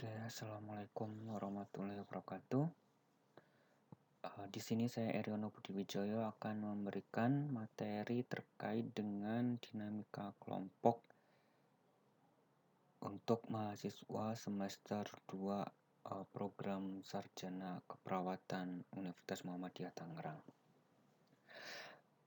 Oke, assalamualaikum warahmatullahi wabarakatuh. Di sini saya Eriono Budiwijoyo akan memberikan materi terkait dengan dinamika kelompok untuk mahasiswa semester 2 program sarjana keperawatan Universitas Muhammadiyah Tangerang.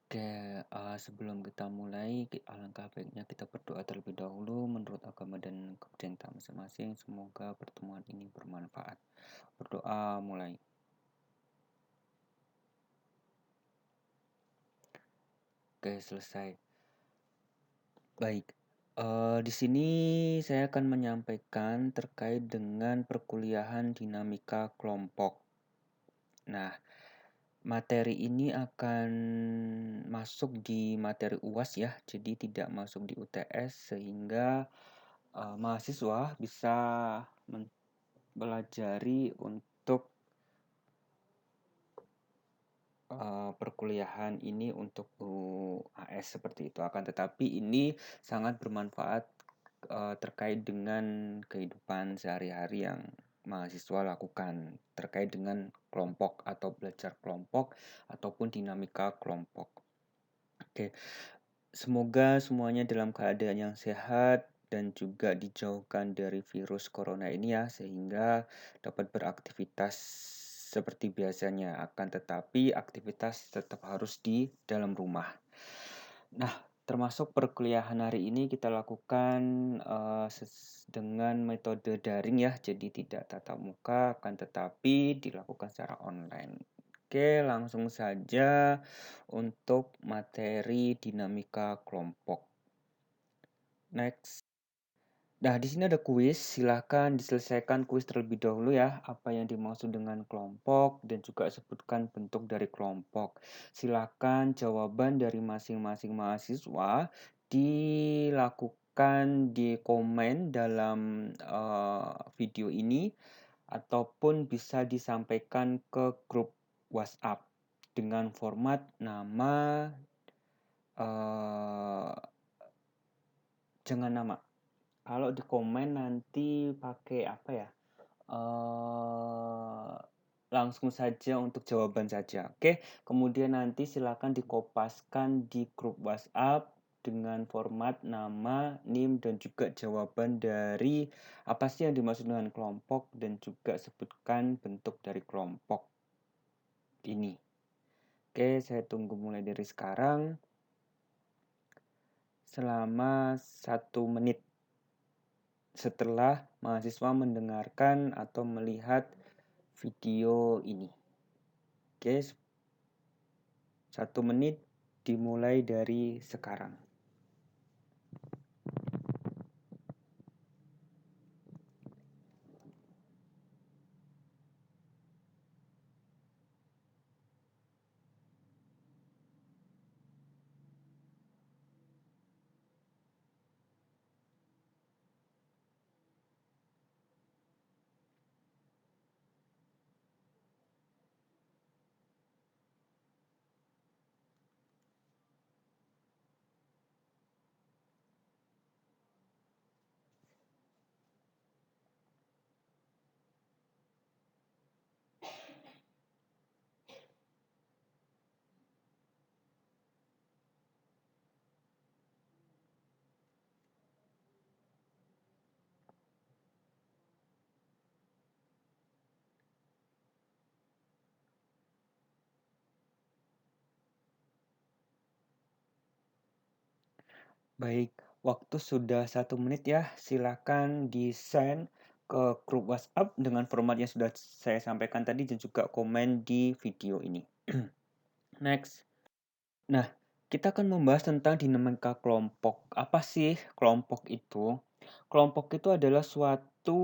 Oke, sebelum kita mulai, alangkah baiknya kita berdoa terlebih dahulu menurut agama dan kepercayaan kita masing-masing. Semoga pertemuan ini bermanfaat. Berdoa mulai. Oke, selesai. Baik, di sini saya akan menyampaikan terkait dengan perkuliahan dinamika kelompok. Nah, materi ini akan masuk di materi UAS ya, jadi tidak masuk di UTS sehingga mahasiswa bisa mempelajari untuk perkuliahan ini untuk UAS seperti itu. Akan tetapi ini sangat bermanfaat terkait dengan kehidupan sehari-hari yang mahasiswa lakukan terkait dengan kelompok atau belajar kelompok ataupun dinamika kelompok. Oke, semoga semuanya dalam keadaan yang sehat dan juga dijauhkan dari virus corona ini ya, sehingga dapat beraktivitas seperti biasanya. Akan tetapi aktivitas tetap harus di dalam rumah. Nah, termasuk perkuliahan hari ini kita lakukan dengan metode daring ya, jadi tidak tatap muka, akan tetapi dilakukan secara online. Oke, langsung saja untuk materi dinamika kelompok. Next. Nah, di sini ada kuis. Silahkan diselesaikan kuis terlebih dahulu ya. Apa yang dimaksud dengan kelompok dan juga sebutkan bentuk dari kelompok. Silahkan jawaban dari masing-masing mahasiswa dilakukan di komen dalam video ini ataupun bisa disampaikan ke grup WhatsApp dengan format nama, jangan nama. Kalau di komen nanti pakai apa ya? Langsung saja untuk jawaban saja. Oke, kemudian nanti silakan dikopaskan di grup WhatsApp dengan format nama, NIM, dan juga jawaban dari apa sih yang dimaksud dengan kelompok dan juga sebutkan bentuk dari kelompok ini. Oke, saya tunggu mulai dari sekarang selama 1 menit setelah mahasiswa mendengarkan atau melihat video ini. Oke, 1 menit dimulai dari sekarang. Baik, waktu sudah 1 menit ya. Silakan di-send ke grup WhatsApp dengan format yang sudah saya sampaikan tadi dan juga komen di video ini. Next. Nah, kita akan membahas tentang dinamika kelompok. Apa sih kelompok itu? Kelompok itu adalah suatu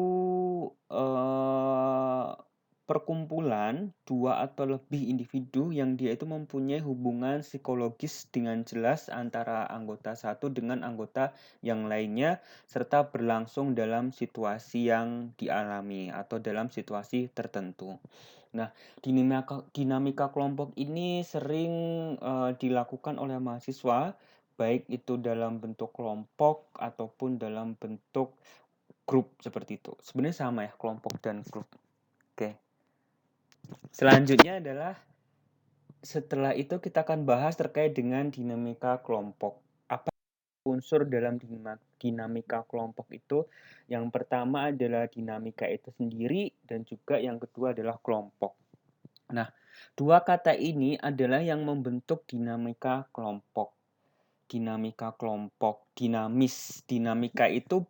perkumpulan 2 atau lebih individu yang dia itu mempunyai hubungan psikologis dengan jelas antara anggota satu dengan anggota yang lainnya, serta berlangsung dalam situasi yang dialami atau dalam situasi tertentu. Nah, dinamika kelompok ini sering dilakukan oleh mahasiswa, baik itu dalam bentuk kelompok ataupun dalam bentuk grup seperti itu. Sebenarnya sama ya, kelompok dan grup. Oke. Selanjutnya adalah setelah itu kita akan bahas terkait dengan dinamika kelompok. Apa unsur dalam dinamika kelompok itu? Yang pertama adalah dinamika itu sendiri dan juga yang kedua adalah kelompok. Nah, dua kata ini adalah yang membentuk dinamika kelompok. Dinamika kelompok, dinamis. Dinamika itu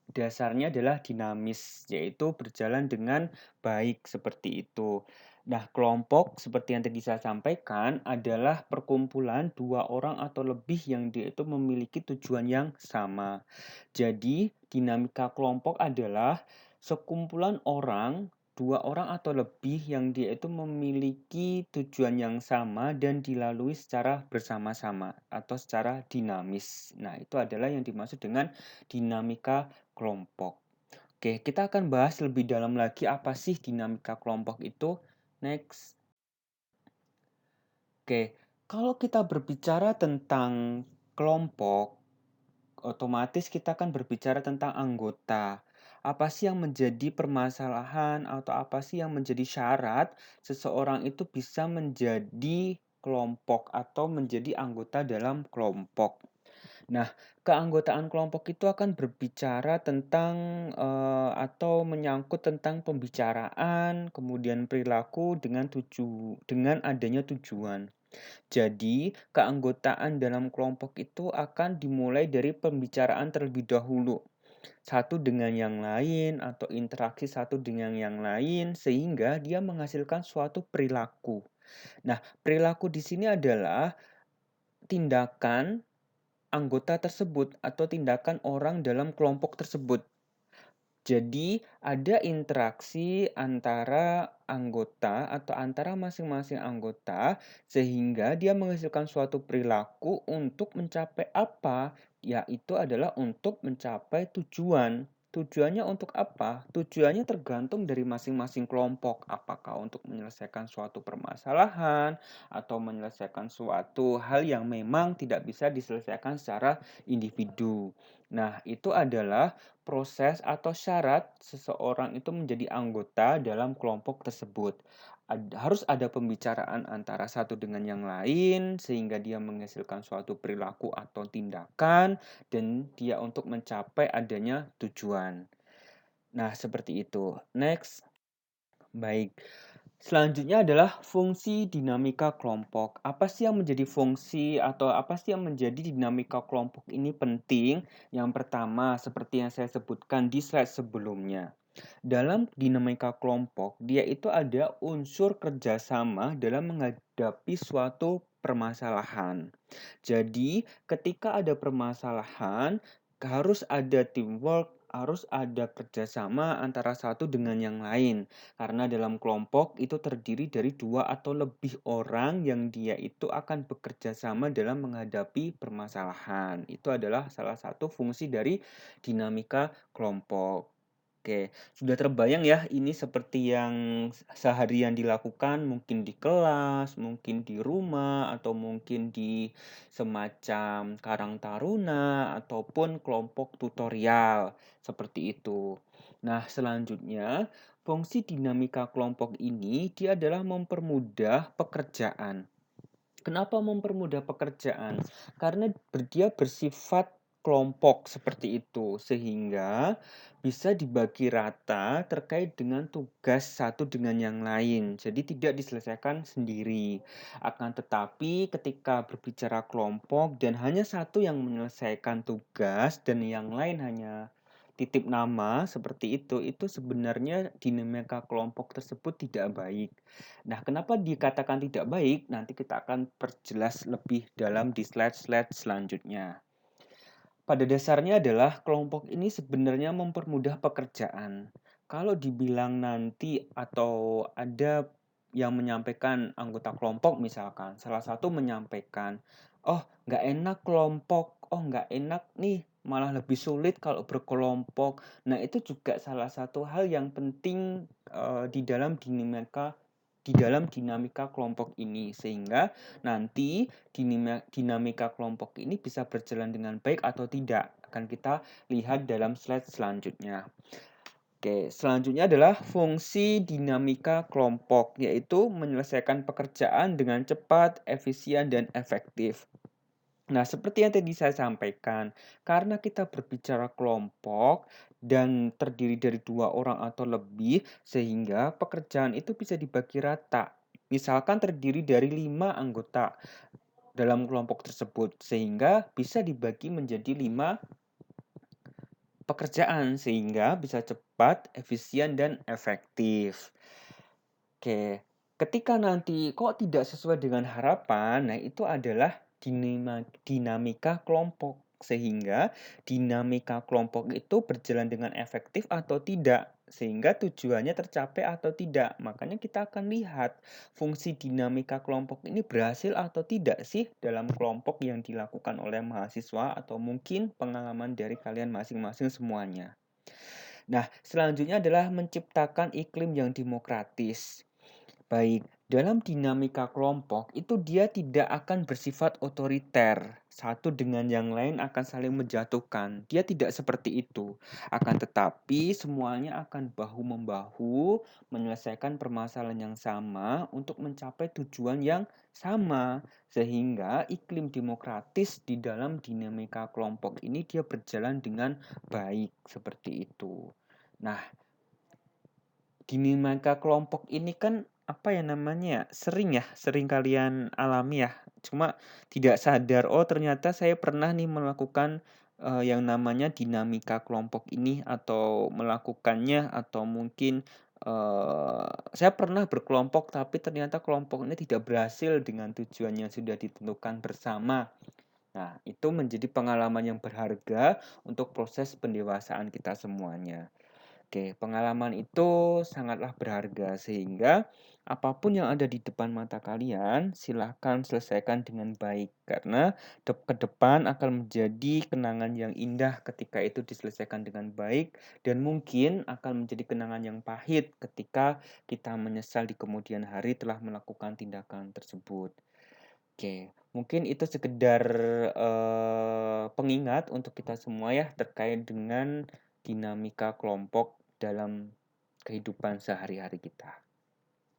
dasarnya adalah dinamis, yaitu berjalan dengan baik seperti itu. Nah, kelompok seperti yang tadi saya sampaikan adalah perkumpulan dua orang atau lebih yang dia itu memiliki tujuan yang sama. Jadi, dinamika kelompok adalah sekumpulan orang, dua orang atau lebih yang dia itu memiliki tujuan yang sama dan dilalui secara bersama-sama atau secara dinamis. Nah, itu adalah yang dimaksud dengan dinamika kelompok. Oke, kita akan bahas lebih dalam lagi apa sih dinamika kelompok itu. Next. Oke, kalau kita berbicara tentang kelompok, otomatis kita akan berbicara tentang anggota. Apa sih yang menjadi permasalahan atau apa sih yang menjadi syarat seseorang itu bisa menjadi kelompok atau menjadi anggota dalam kelompok. Nah, keanggotaan kelompok itu akan berbicara tentang atau menyangkut tentang pembicaraan, kemudian perilaku dengan adanya tujuan. Jadi, keanggotaan dalam kelompok itu akan dimulai dari pembicaraan terlebih dahulu, satu dengan yang lain atau interaksi satu dengan yang lain sehingga dia menghasilkan suatu perilaku. Nah, perilaku di sini adalah tindakan anggota tersebut atau tindakan orang dalam kelompok tersebut. Jadi, ada interaksi antara anggota atau antara masing-masing anggota sehingga dia menghasilkan suatu perilaku untuk mencapai apa? Yaitu adalah untuk mencapai tujuan. Tujuannya untuk apa? Tujuannya tergantung dari masing-masing kelompok. Apakah untuk menyelesaikan suatu permasalahan atau menyelesaikan suatu hal yang memang tidak bisa diselesaikan secara individu. Nah, itu adalah proses atau syarat seseorang itu menjadi anggota dalam kelompok tersebut. Harus ada pembicaraan antara satu dengan yang lain sehingga dia menghasilkan suatu perilaku atau tindakan dan dia untuk mencapai adanya tujuan. Nah, seperti itu. Next. Baik. Selanjutnya adalah fungsi dinamika kelompok. Apa sih yang menjadi fungsi atau apa sih yang menjadi dinamika kelompok ini penting? Yang pertama, seperti yang saya sebutkan di slide sebelumnya. Dalam dinamika kelompok, dia itu ada unsur kerjasama dalam menghadapi suatu permasalahan. Jadi, ketika ada permasalahan, harus ada teamwork, harus ada kerjasama antara satu dengan yang lain. Karena dalam kelompok itu terdiri dari dua atau lebih orang yang dia itu akan bekerja sama dalam menghadapi permasalahan. Itu adalah salah satu fungsi dari dinamika kelompok. Oke, sudah terbayang ya ini seperti yang seharian dilakukan mungkin di kelas, mungkin di rumah, atau mungkin di semacam karang taruna ataupun kelompok tutorial seperti itu. Nah, selanjutnya fungsi dinamika kelompok ini dia adalah mempermudah pekerjaan. Kenapa mempermudah pekerjaan? Karena dia bersifat kelompok seperti itu, sehingga bisa dibagi rata terkait dengan tugas satu dengan yang lain. Jadi tidak diselesaikan sendiri. Akan tetapi ketika berbicara kelompok dan hanya satu yang menyelesaikan tugas dan yang lain hanya titip nama seperti itu sebenarnya dinamika kelompok tersebut tidak baik. Nah, kenapa dikatakan tidak baik? Nanti kita akan perjelas lebih dalam di slide-slide selanjutnya. Pada dasarnya adalah kelompok ini sebenarnya mempermudah pekerjaan. Kalau dibilang nanti atau ada yang menyampaikan anggota kelompok misalkan, salah satu menyampaikan, "Oh, nggak enak kelompok. Oh, nggak enak nih, malah lebih sulit kalau berkelompok." Nah, itu juga salah satu hal yang penting di dalam dinamika kelompok ini sehingga nanti dinamika kelompok ini bisa berjalan dengan baik atau tidak. akan kita lihat dalam slide selanjutnya. Oke, selanjutnya adalah fungsi dinamika kelompok, yaitu menyelesaikan pekerjaan dengan cepat, efisien, dan efektif. Nah, seperti yang tadi saya sampaikan, karena kita berbicara kelompok dan terdiri dari 2 orang atau lebih, sehingga pekerjaan itu bisa dibagi rata. Misalkan terdiri dari 5 anggota dalam kelompok tersebut, sehingga bisa dibagi menjadi 5 pekerjaan, sehingga bisa cepat, efisien, dan efektif. Oke, ketika nanti kok tidak sesuai dengan harapan, nah itu adalah dinamika kelompok. Sehingga dinamika kelompok itu berjalan dengan efektif atau tidak, sehingga tujuannya tercapai atau tidak. Makanya kita akan lihat fungsi dinamika kelompok ini berhasil atau tidak sih dalam kelompok yang dilakukan oleh mahasiswa atau mungkin pengalaman dari kalian masing-masing semuanya. Nah, selanjutnya adalah menciptakan iklim yang demokratis. Baik, dalam dinamika kelompok itu dia tidak akan bersifat otoriter. Satu dengan yang lain akan saling menjatuhkan. Dia tidak seperti itu. Akan tetapi semuanya akan bahu-membahu menyelesaikan permasalahan yang sama untuk mencapai tujuan yang sama. Sehingga iklim demokratis di dalam dinamika kelompok ini dia berjalan dengan baik seperti itu. Nah, dinamika kelompok ini kan, apa ya namanya ya, sering kalian alami ya, cuma tidak sadar, oh ternyata saya pernah nih melakukan, yang namanya dinamika kelompok ini atau melakukannya atau mungkin, saya pernah berkelompok tapi ternyata kelompok ini tidak berhasil dengan tujuan yang sudah ditentukan bersama. Nah, itu menjadi pengalaman yang berharga untuk proses pendewasaan kita semuanya. Oke, pengalaman itu sangatlah berharga sehingga apapun yang ada di depan mata kalian, silahkan selesaikan dengan baik karena ke depan akan menjadi kenangan yang indah ketika itu diselesaikan dengan baik dan mungkin akan menjadi kenangan yang pahit ketika kita menyesal di kemudian hari telah melakukan tindakan tersebut. Oke, mungkin itu sekedar, pengingat untuk kita semua ya terkait dengan dinamika kelompok dalam kehidupan sehari-hari kita.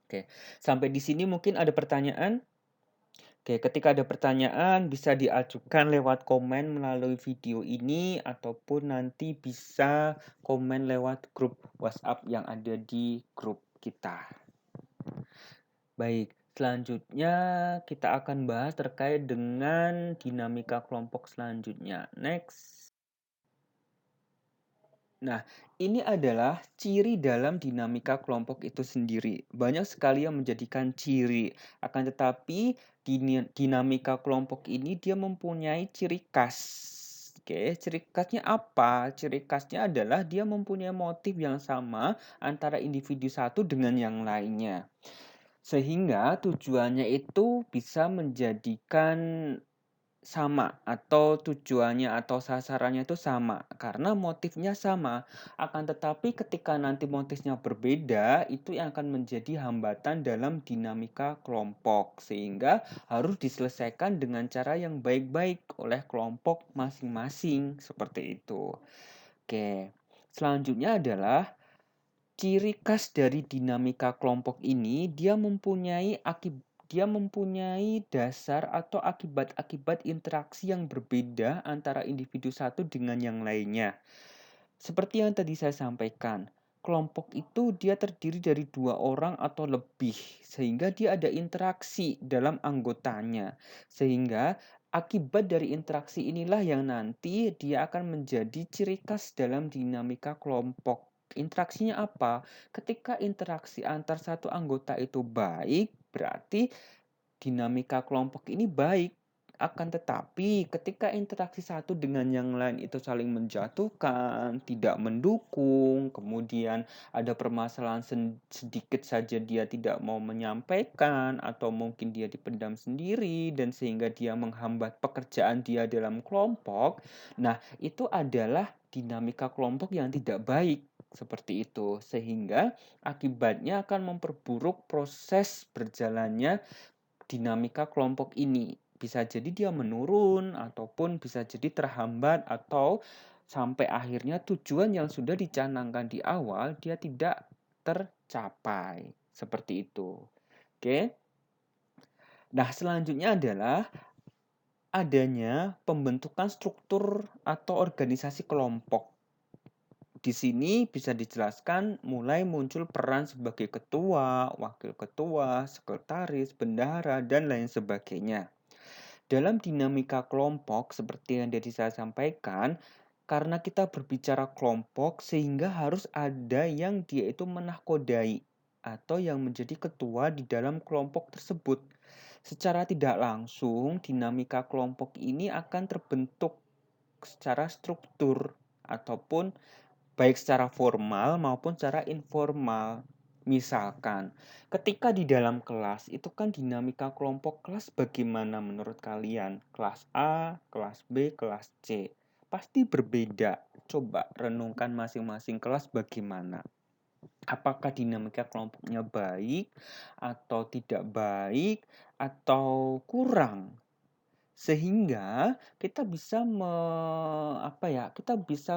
Oke, sampai di sini mungkin ada pertanyaan? Oke, ketika ada pertanyaan bisa diajukan lewat komen melalui video ini ataupun nanti bisa komen lewat grup WhatsApp yang ada di grup kita. Baik, selanjutnya kita akan bahas terkait dengan dinamika kelompok selanjutnya. Next. Nah, ini adalah ciri dalam dinamika kelompok itu sendiri. Banyak sekali yang menjadikan ciri. Akan tetapi dinamika kelompok ini dia mempunyai ciri khas. Oke, ciri khasnya apa? Ciri khasnya adalah dia mempunyai motif yang sama antara individu satu dengan yang lainnya. Sehingga tujuannya itu bisa menjadikan sama atau tujuannya atau sasarannya itu sama karena motifnya sama. Akan tetapi ketika nanti motifnya berbeda, itu yang akan menjadi hambatan dalam dinamika kelompok sehingga harus diselesaikan dengan cara yang baik-baik oleh kelompok masing-masing seperti itu. Oke. Selanjutnya adalah ciri khas dari dinamika kelompok ini, dia mempunyai dasar atau akibat-akibat interaksi yang berbeda antara individu satu dengan yang lainnya. Seperti yang tadi saya sampaikan, kelompok itu dia terdiri dari 2 orang atau lebih, sehingga dia ada interaksi dalam anggotanya. Sehingga akibat dari interaksi inilah yang nanti dia akan menjadi ciri khas dalam dinamika kelompok. Interaksinya apa? Ketika interaksi antar satu anggota itu baik, berarti dinamika kelompok ini baik. Akan tetapi ketika interaksi satu dengan yang lain itu saling menjatuhkan, tidak mendukung, kemudian ada permasalahan sedikit saja dia tidak mau menyampaikan atau mungkin dia dipendam sendiri dan sehingga dia menghambat pekerjaan dia dalam kelompok. Nah, itu adalah dinamika kelompok yang tidak baik seperti itu sehingga akibatnya akan memperburuk proses berjalannya dinamika kelompok ini. Bisa jadi dia menurun ataupun bisa jadi terhambat atau sampai akhirnya tujuan yang sudah dicanangkan di awal dia tidak tercapai. Seperti itu. Oke. Nah, selanjutnya adalah adanya pembentukan struktur atau organisasi kelompok. Di sini bisa dijelaskan mulai muncul peran sebagai ketua, wakil ketua, sekretaris, bendahara, dan lain sebagainya. Dalam dinamika kelompok seperti yang tadi saya sampaikan, karena kita berbicara kelompok sehingga harus ada yang dia itu menahkodai atau yang menjadi ketua di dalam kelompok tersebut. Secara tidak langsung, dinamika kelompok ini akan terbentuk secara struktur ataupun baik secara formal maupun secara informal. Misalkan, ketika di dalam kelas itu kan dinamika kelompok kelas bagaimana menurut kalian? Kelas A, kelas B, kelas C. Pasti berbeda. Coba renungkan masing-masing kelas bagaimana. Apakah dinamika kelompoknya baik atau tidak baik atau kurang? Sehingga kita bisa kita bisa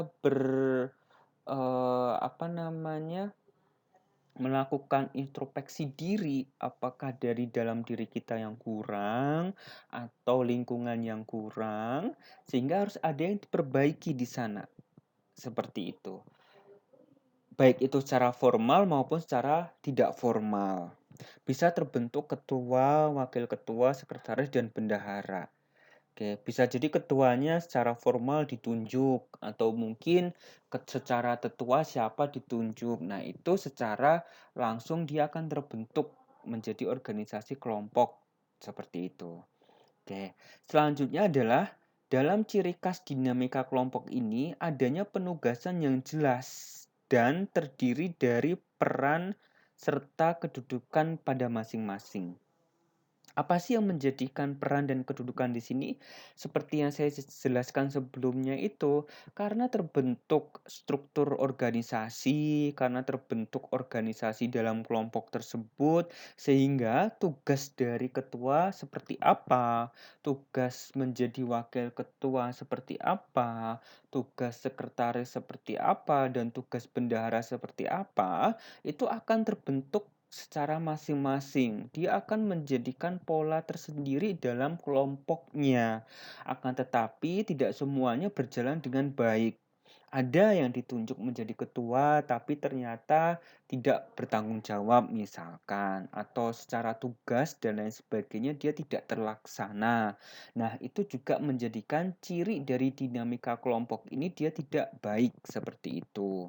melakukan introspeksi diri, apakah dari dalam diri kita yang kurang atau lingkungan yang kurang, sehingga harus ada yang diperbaiki di sana. Seperti itu. Baik itu secara formal maupun secara tidak formal. Bisa terbentuk ketua, wakil ketua, sekretaris, dan bendahara. Oke, bisa jadi ketuanya secara formal ditunjuk atau mungkin secara tetua siapa ditunjuk. Nah, itu secara langsung dia akan terbentuk menjadi organisasi kelompok seperti itu. Oke, selanjutnya adalah dalam ciri khas dinamika kelompok ini adanya penugasan yang jelas dan terdiri dari peran serta kedudukan pada masing-masing. Apa sih yang menjadikan peran dan kedudukan di sini? Seperti yang saya jelaskan sebelumnya itu, karena terbentuk struktur organisasi, karena terbentuk organisasi dalam kelompok tersebut, sehingga tugas dari ketua seperti apa, tugas menjadi wakil ketua seperti apa, tugas sekretaris seperti apa, dan tugas bendahara seperti apa, itu akan terbentuk secara masing-masing. Dia akan menjadikan pola tersendiri dalam kelompoknya. Akan tetapi tidak semuanya berjalan dengan baik. Ada yang ditunjuk menjadi ketua tapi ternyata tidak bertanggung jawab misalkan, atau secara tugas dan lain sebagainya dia tidak terlaksana. Nah, itu juga menjadikan ciri dari dinamika kelompok ini dia tidak baik seperti itu.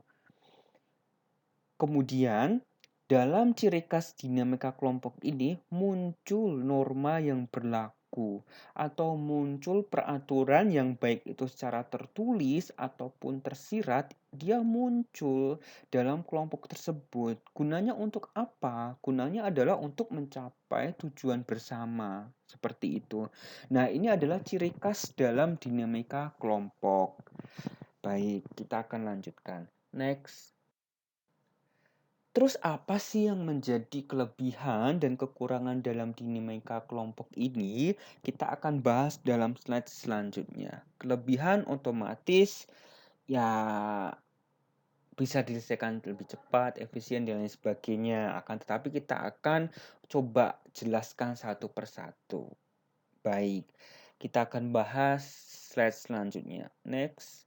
Kemudian, dalam ciri khas dinamika kelompok ini muncul norma yang berlaku atau muncul peraturan yang baik itu secara tertulis ataupun tersirat, dia muncul dalam kelompok tersebut. Gunanya untuk apa? Gunanya adalah untuk mencapai tujuan bersama, seperti itu. Nah, ini adalah ciri khas dalam dinamika kelompok. Baik, kita akan lanjutkan. Next. Terus apa sih yang menjadi kelebihan dan kekurangan dalam dinamika kelompok ini? Kita akan bahas dalam slide selanjutnya. Kelebihan otomatis ya bisa diselesaikan lebih cepat, efisien, dan lain sebagainya. Akan tetapi kita akan coba jelaskan satu persatu. Baik, kita akan bahas slide selanjutnya. Next.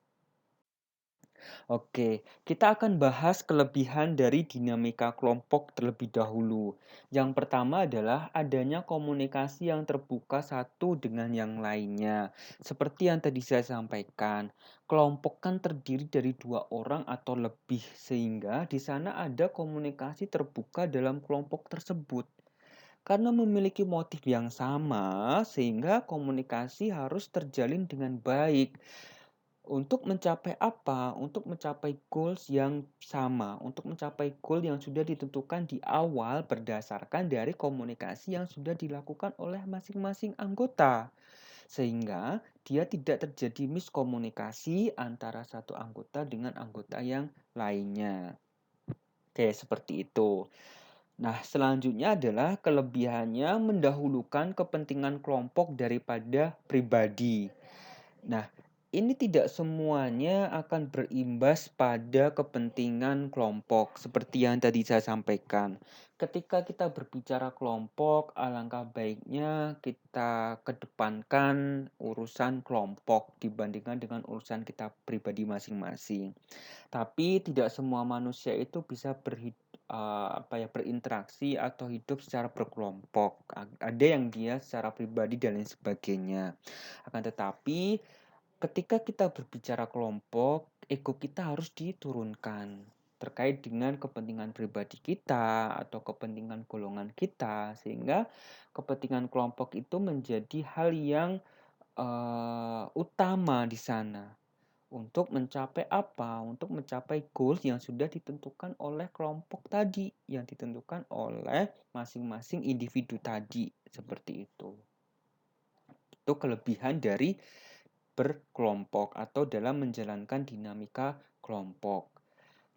Oke, kita akan bahas kelebihan dari dinamika kelompok terlebih dahulu. Yang pertama adalah adanya komunikasi yang terbuka satu dengan yang lainnya. Seperti yang tadi saya sampaikan, kelompok kan terdiri dari 2 orang atau lebih, sehingga di sana ada komunikasi terbuka dalam kelompok tersebut. Karena memiliki motif yang sama, sehingga komunikasi harus terjalin dengan baik. Untuk mencapai apa? Untuk mencapai goals yang sama, untuk mencapai goal yang sudah ditentukan di awal berdasarkan dari komunikasi yang sudah dilakukan oleh masing-masing anggota. Sehingga dia tidak terjadi miskomunikasi antara satu anggota dengan anggota yang lainnya. Oke, seperti itu. Nah, selanjutnya adalah kelebihannya mendahulukan kepentingan kelompok daripada pribadi. Nah, ini tidak semuanya akan berimbas pada kepentingan kelompok, seperti yang tadi saya sampaikan. Ketika kita berbicara kelompok, alangkah baiknya kita kedepankan urusan kelompok dibandingkan dengan urusan kita pribadi masing-masing. Tapi tidak semua manusia itu bisa berinteraksi atau hidup secara berkelompok. Ada yang dia secara pribadi dan lain sebagainya. Akan tetapi ketika kita berbicara kelompok, ego kita harus diturunkan terkait dengan kepentingan pribadi kita atau kepentingan golongan kita, sehingga kepentingan kelompok itu menjadi hal yang utama di sana. Untuk mencapai apa? Untuk mencapai goals yang sudah ditentukan oleh kelompok tadi, yang ditentukan oleh masing-masing individu tadi, seperti itu. Itu kelebihan dari berkelompok atau dalam menjalankan dinamika kelompok.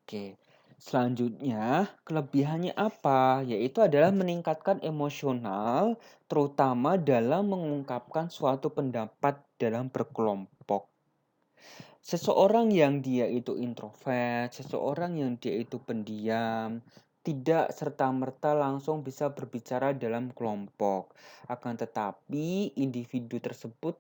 Oke. Selanjutnya, kelebihannya apa? Yaitu adalah meningkatkan emosional, terutama dalam mengungkapkan suatu pendapat dalam berkelompok. Seseorang yang dia itu introvert, seseorang yang dia itu pendiam, tidak serta-merta langsung bisa berbicara dalam kelompok. Akan tetapi, individu tersebut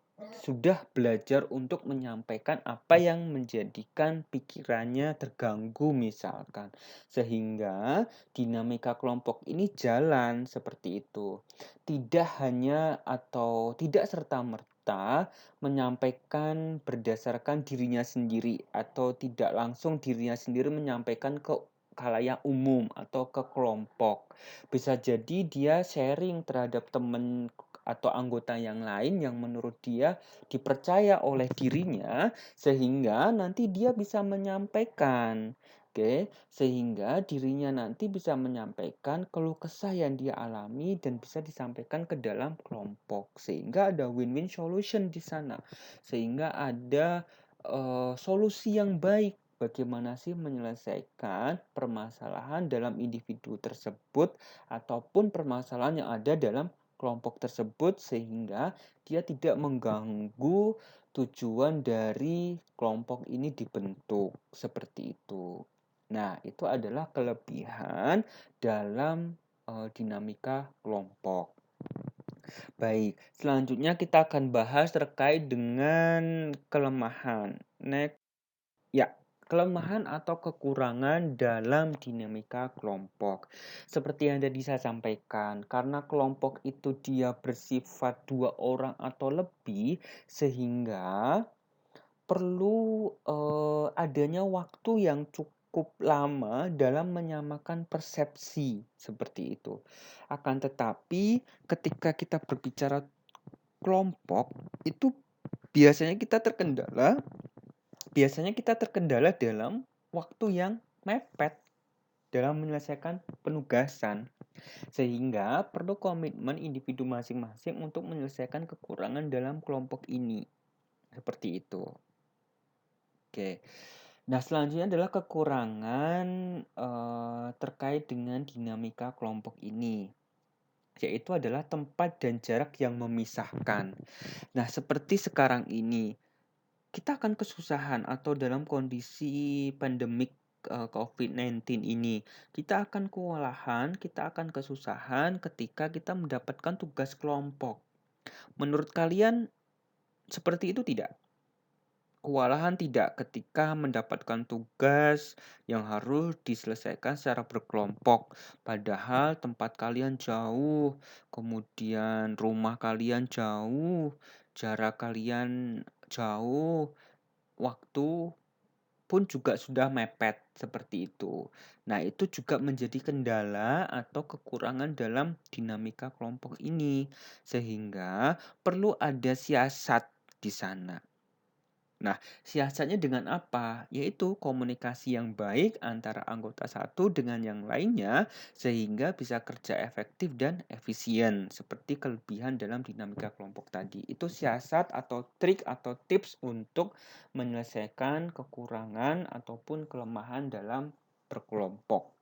sudah belajar untuk menyampaikan apa yang menjadikan pikirannya terganggu misalkan. Sehingga dinamika kelompok ini jalan seperti itu. Tidak hanya atau tidak serta-merta menyampaikan berdasarkan dirinya sendiri atau tidak langsung dirinya sendiri menyampaikan ke khalayak umum atau ke kelompok. Bisa jadi dia sharing terhadap teman atau anggota yang lain yang menurut dia dipercaya oleh dirinya sehingga nanti dia bisa menyampaikan. Oke, sehingga dirinya nanti bisa menyampaikan keluh kesah yang dia alami dan bisa disampaikan ke dalam kelompok. Sehingga ada win-win solution di sana. Sehingga ada solusi yang baik. Bagaimana sih menyelesaikan permasalahan dalam individu tersebut ataupun permasalahan yang ada dalam kelompok tersebut sehingga dia tidak mengganggu tujuan dari kelompok ini dibentuk seperti itu. Nah, itu adalah kelebihan dalam dinamika kelompok. Baik, selanjutnya kita akan bahas terkait dengan kelemahan. Ya, kelemahan atau kekurangan dalam dinamika kelompok. Seperti yang tadi saya sampaikan, karena kelompok itu dia bersifat 2 orang atau lebih, sehingga perlu, adanya waktu yang cukup lama dalam menyamakan persepsi, seperti itu. Akan tetapi ketika kita berbicara kelompok, itu biasanya kita terkendala dalam waktu yang mepet dalam menyelesaikan penugasan. Sehingga perlu komitmen individu masing-masing untuk menyelesaikan kekurangan dalam kelompok ini. Seperti itu. Oke. Nah, selanjutnya adalah kekurangan terkait dengan dinamika kelompok ini, yaitu adalah tempat dan jarak yang memisahkan. Nah, seperti sekarang ini, kita akan kesusahan atau dalam kondisi pandemik COVID-19 ini, kita akan kewalahan, kita akan kesusahan ketika kita mendapatkan tugas kelompok. Menurut kalian seperti itu tidak? Kewalahan tidak ketika mendapatkan tugas yang harus diselesaikan secara berkelompok, padahal tempat kalian jauh, kemudian rumah kalian jauh, jarak kalian jauh, waktu pun juga sudah mepet seperti itu. Nah, itu juga menjadi kendala atau kekurangan dalam dinamika kelompok ini, sehingga perlu ada siasat di sana. Nah, siasatnya dengan apa? Yaitu komunikasi yang baik antara anggota satu dengan yang lainnya sehingga bisa kerja efektif dan efisien seperti kelebihan dalam dinamika kelompok tadi. Itu siasat atau trik atau tips untuk menyelesaikan kekurangan ataupun kelemahan dalam berkelompok.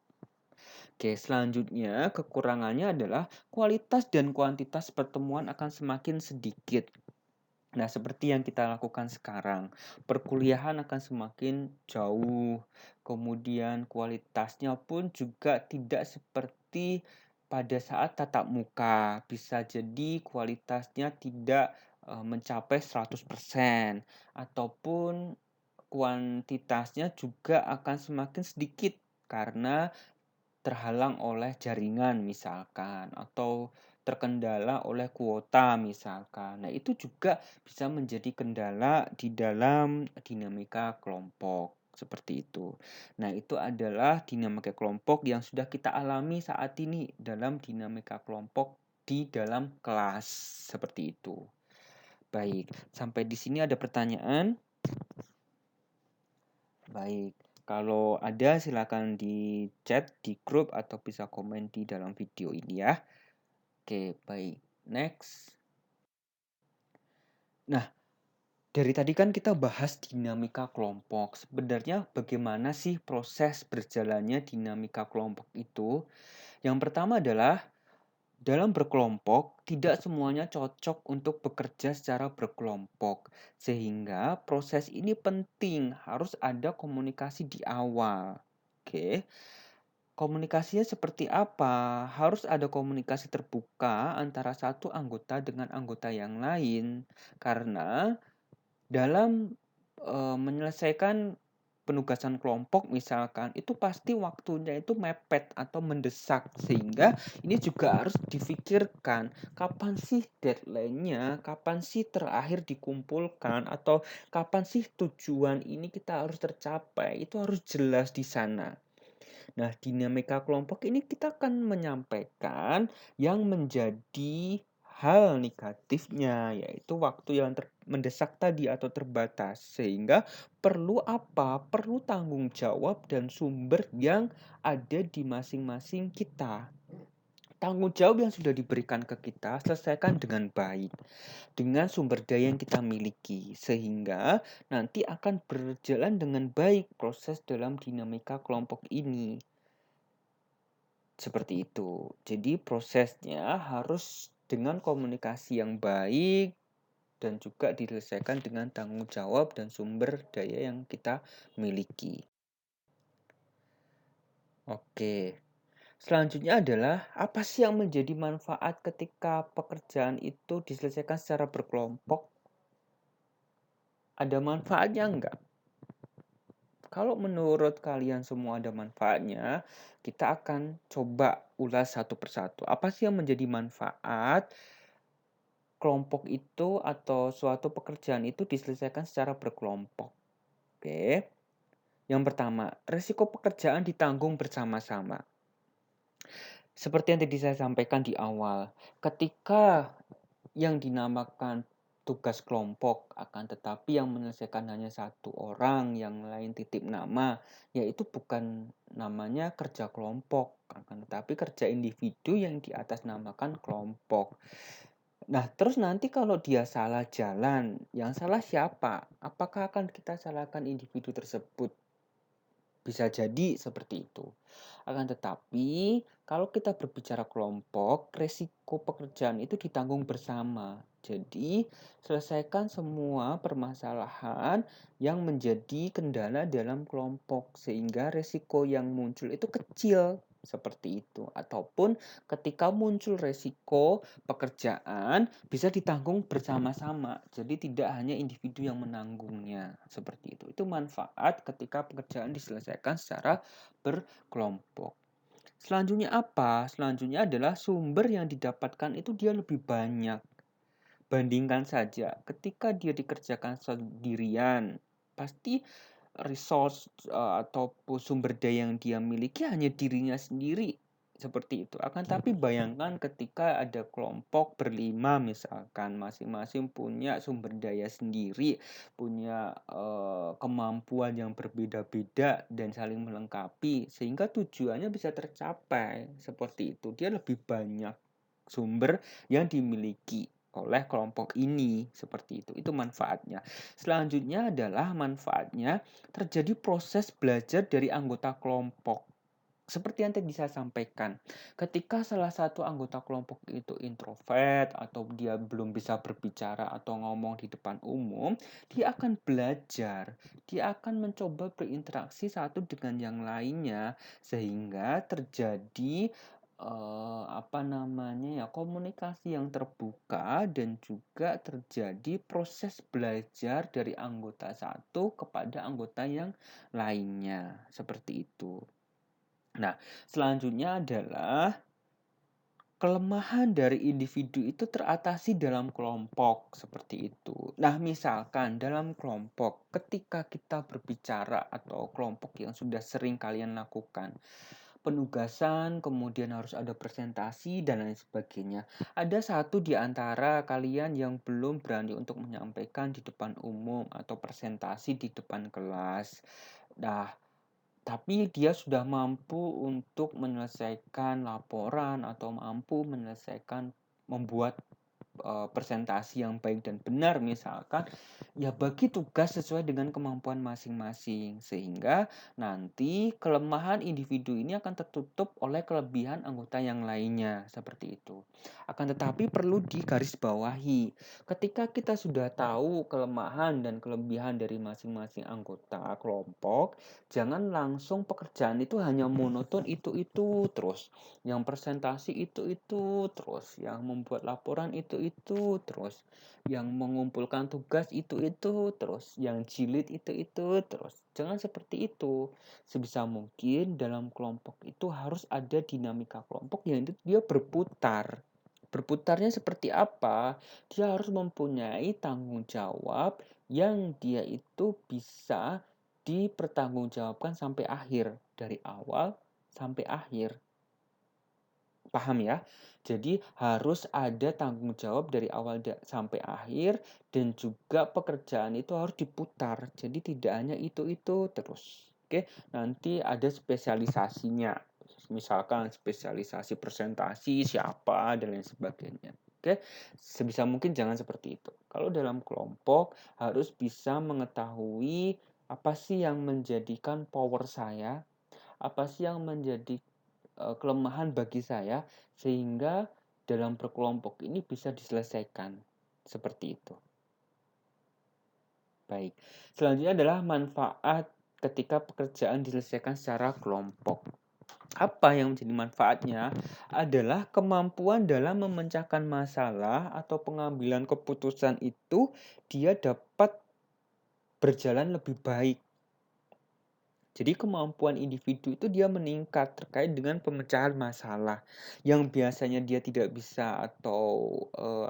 Oke, selanjutnya kekurangannya adalah kualitas dan kuantitas pertemuan akan semakin sedikit. Nah, seperti yang kita lakukan sekarang, perkuliahan akan semakin jauh, kemudian kualitasnya pun juga tidak seperti pada saat tatap muka. Bisa jadi kualitasnya tidak mencapai 100% ataupun kuantitasnya juga akan semakin sedikit karena terhalang oleh jaringan misalkan, atau terkendala oleh kuota misalkan. Nah, itu juga bisa menjadi kendala di dalam dinamika kelompok, seperti itu. Nah, itu adalah dinamika kelompok yang sudah kita alami saat ini dalam dinamika kelompok di dalam kelas, seperti itu. Baik, sampai di sini ada pertanyaan? Baik, kalau ada silakan di chat di grup atau bisa komen di dalam video ini ya. Oke, baik. Next. Nah, dari tadi kan kita bahas dinamika kelompok. Sebenarnya bagaimana sih proses berjalannya dinamika kelompok itu? Yang pertama adalah dalam berkelompok, tidak semuanya cocok untuk bekerja secara berkelompok, sehingga proses ini penting, harus ada komunikasi di awal. Oke, komunikasinya seperti apa? Harus ada komunikasi terbuka antara satu anggota dengan anggota yang lain, karena dalam menyelesaikan penugasan kelompok misalkan, itu pasti waktunya itu mepet atau mendesak. Sehingga ini juga harus difikirkan, kapan sih deadline-nya, kapan sih terakhir dikumpulkan, atau kapan sih tujuan ini kita harus tercapai. Itu harus jelas di sana. Nah, dinamika kelompok ini kita akan menyampaikan yang menjadi hal negatifnya, yaitu waktu yang mendesak tadi atau terbatas. Sehingga perlu apa? Perlu tanggung jawab dan sumber yang ada di masing-masing kita. Tanggung jawab yang sudah diberikan ke kita, selesaikan dengan baik, dengan sumber daya yang kita miliki, sehingga nanti akan berjalan dengan baik proses dalam dinamika kelompok ini. Seperti itu. Jadi prosesnya harus dengan komunikasi yang baik dan juga diselesaikan dengan tanggung jawab dan sumber daya yang kita miliki. Oke. Selanjutnya adalah apa sih yang menjadi manfaat ketika pekerjaan itu diselesaikan secara berkelompok? Ada manfaatnya enggak? Kalau menurut kalian semua ada manfaatnya, kita akan coba ulas satu persatu. Apa sih yang menjadi manfaat kelompok itu atau suatu pekerjaan itu diselesaikan secara berkelompok? Oke. Yang pertama, risiko pekerjaan ditanggung bersama-sama. Seperti yang tadi saya sampaikan di awal, ketika yang dinamakan tugas kelompok, akan tetapi yang menyelesaikan hanya satu orang, yang lain titip nama, yaitu bukan namanya kerja kelompok, akan tetapi kerja individu yang di atas namakan kelompok. Nah, terus nanti kalau dia salah jalan, yang salah siapa? Apakah akan kita salahkan individu tersebut? Bisa jadi seperti itu. Akan tetapi, kalau kita berbicara kelompok, resiko pekerjaan itu ditanggung bersama. Jadi, selesaikan semua permasalahan yang menjadi kendala dalam kelompok, sehingga resiko yang muncul itu kecil. Seperti itu. Ataupun ketika muncul resiko pekerjaan, bisa ditanggung bersama-sama. Jadi tidak hanya individu yang menanggungnya. Seperti itu. Itu manfaat ketika pekerjaan diselesaikan secara berkelompok. Selanjutnya apa? Selanjutnya adalah sumber yang didapatkan itu dia lebih banyak. Bandingkan saja ketika dia dikerjakan sendirian, pasti resource ataupun sumber daya yang dia miliki hanya dirinya sendiri. Seperti itu. Akan tapi bayangkan ketika ada kelompok berlima misalkan, masing-masing punya sumber daya sendiri, punya kemampuan yang berbeda-beda dan saling melengkapi, sehingga tujuannya bisa tercapai. Seperti itu. Dia lebih banyak sumber yang dimiliki oleh kelompok ini, seperti itu. Itu manfaatnya. Selanjutnya adalah manfaatnya terjadi proses belajar dari anggota kelompok. Seperti yang tadi saya sampaikan, ketika salah satu anggota kelompok itu introvert atau dia belum bisa berbicara atau ngomong di depan umum, dia akan belajar, dia akan mencoba berinteraksi satu dengan yang lainnya sehingga terjadi apa namanya ya, komunikasi yang terbuka dan juga terjadi proses belajar dari anggota satu kepada anggota yang lainnya, seperti itu. Nah, selanjutnya adalah kelemahan dari individu itu teratasi dalam kelompok, seperti itu. Nah, misalkan dalam kelompok, ketika kita berbicara atau kelompok yang sudah sering kalian lakukan, penugasan, kemudian harus ada presentasi, dan lain sebagainya. Ada satu di antara kalian yang belum berani untuk menyampaikan di depan umum atau presentasi di depan kelas. Nah, tapi dia sudah mampu untuk menyelesaikan laporan atau mampu menyelesaikan membuat presentasi yang baik dan benar misalkan, ya bagi tugas sesuai dengan kemampuan masing-masing. Sehingga nanti kelemahan individu ini akan tertutup oleh kelebihan anggota yang lainnya, seperti itu. Akan tetapi perlu digarisbawahi, ketika kita sudah tahu kelemahan dan kelebihan dari masing-masing anggota kelompok, jangan langsung pekerjaan itu hanya monoton itu terus. Yang presentasi itu terus, yang membuat laporan itu terus, yang mengumpulkan tugas itu terus, yang jilid itu terus. Jangan seperti itu. Sebisa mungkin dalam kelompok itu harus ada dinamika kelompok yang itu dia berputar. Berputarnya seperti apa? Dia harus mempunyai tanggung jawab yang dia itu bisa dipertanggungjawabkan sampai akhir, dari awal sampai akhir. Paham ya? Jadi harus ada tanggung jawab dari awal sampai akhir dan juga pekerjaan itu harus diputar. Jadi tidak hanya itu terus. Oke, nanti ada spesialisasinya. Misalkan spesialisasi presentasi siapa dan lain sebagainya. Oke, sebisa mungkin jangan seperti itu. Kalau dalam kelompok harus bisa mengetahui apa sih yang menjadikan power saya, apa sih yang menjadi kelemahan bagi saya sehingga dalam berkelompok ini bisa diselesaikan, seperti itu. Baik, selanjutnya adalah manfaat ketika pekerjaan diselesaikan secara kelompok. Apa yang menjadi manfaatnya adalah kemampuan dalam memecahkan masalah atau pengambilan keputusan itu dia dapat berjalan lebih baik. Jadi kemampuan individu itu dia meningkat terkait dengan pemecahan masalah yang biasanya dia tidak bisa atau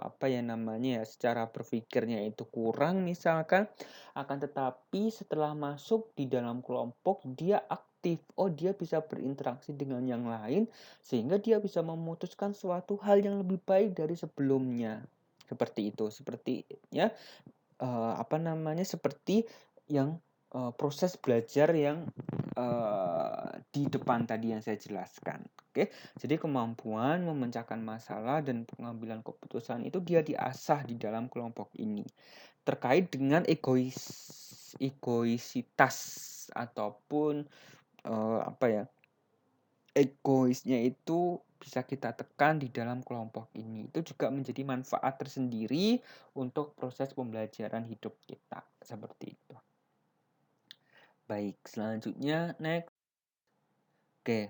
apa ya namanya ya, secara berpikirnya itu kurang misalkan, akan tetapi setelah masuk di dalam kelompok dia aktif, oh dia bisa berinteraksi dengan yang lain sehingga dia bisa memutuskan suatu hal yang lebih baik dari sebelumnya. Seperti itu, seperti ya apa namanya, seperti yang proses belajar yang di depan tadi yang saya jelaskan. Oke, jadi kemampuan memecahkan masalah dan pengambilan keputusan itu dia diasah di dalam kelompok ini. Terkait dengan egoisitas ataupun apa ya, egoisnya itu bisa kita tekan di dalam kelompok ini. Itu juga menjadi manfaat tersendiri untuk proses pembelajaran hidup kita. Seperti itu. Baik, selanjutnya next. Oke,